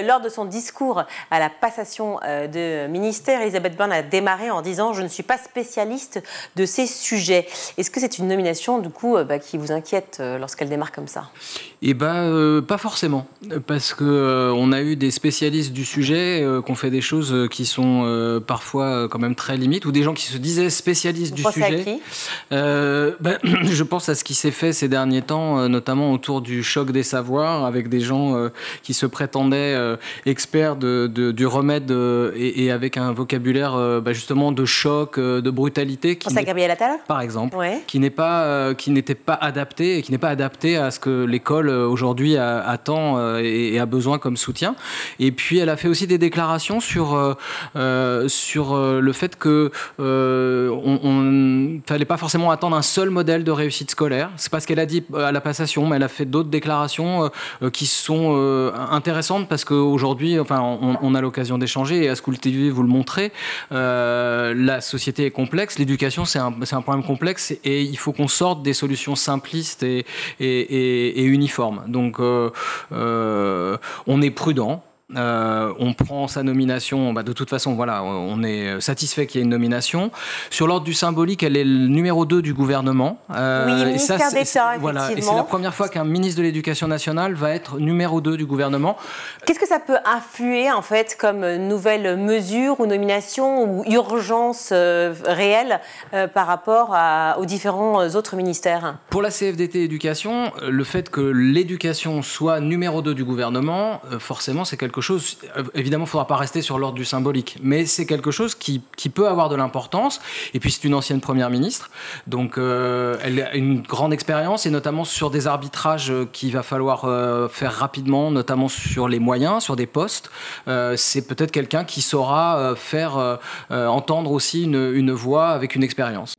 Lors de son discours à la passation de ministère, Elisabeth Borne a démarré en disant « Je ne suis pas spécialiste de ces sujets ». Est-ce que c'est une nomination du coup qui vous inquiète lorsqu'elle démarre comme ça? Eh ben, pas forcément, parce que on a eu des spécialistes du sujet qui ont fait des choses qui sont parfois quand même très limites, ou des gens qui se disaient spécialistes du sujet. Vous pensez à qui? Je pense à ce qui s'est fait ces derniers temps, notamment autour du choc des savoirs, avec des gens qui se prétendaient experts du remède et avec un vocabulaire justement de choc, de brutalité. Vous pensez à Gabriel Attal, par exemple, ouais. qui n'était pas adapté et qui n'est pas adapté à ce que l'école aujourd'hui attend et a besoin comme soutien. Et puis elle a fait aussi des déclarations sur le fait que on fallait pas forcément attendre un seul modèle de réussite scolaire. C'est pas ce qu'elle a dit à la passation, mais elle a fait d'autres déclarations qui sont intéressantes parce qu'aujourd'hui, on a l'occasion d'échanger et à School TV vous le montrez. La société est complexe, l'éducation c'est un problème complexe et il faut qu'on sorte des solutions simplistes et uniformes. Donc on est prudent. On prend sa nomination, de toute façon, voilà, on est satisfait qu'il y ait une nomination. Sur l'ordre du symbolique, elle est le numéro 2 du gouvernement. Oui, ministère d'État, effectivement. Voilà, et c'est la première fois qu'un ministre de l'Éducation nationale va être numéro 2 du gouvernement. Qu'est-ce que ça peut influer, en fait, comme nouvelle mesure ou nomination ou urgence réelle par rapport aux différents autres ministères? Pour la CFDT Éducation, le fait que l'éducation soit numéro 2 du gouvernement, forcément, c'est quelque chose, évidemment, il ne faudra pas rester sur l'ordre du symbolique, mais c'est quelque chose qui peut avoir de l'importance. Et puis, c'est une ancienne première ministre, donc elle a une grande expérience, et notamment sur des arbitrages qu'il va falloir faire rapidement, notamment sur les moyens, sur des postes. C'est peut-être quelqu'un qui saura faire entendre aussi une voix avec une expérience.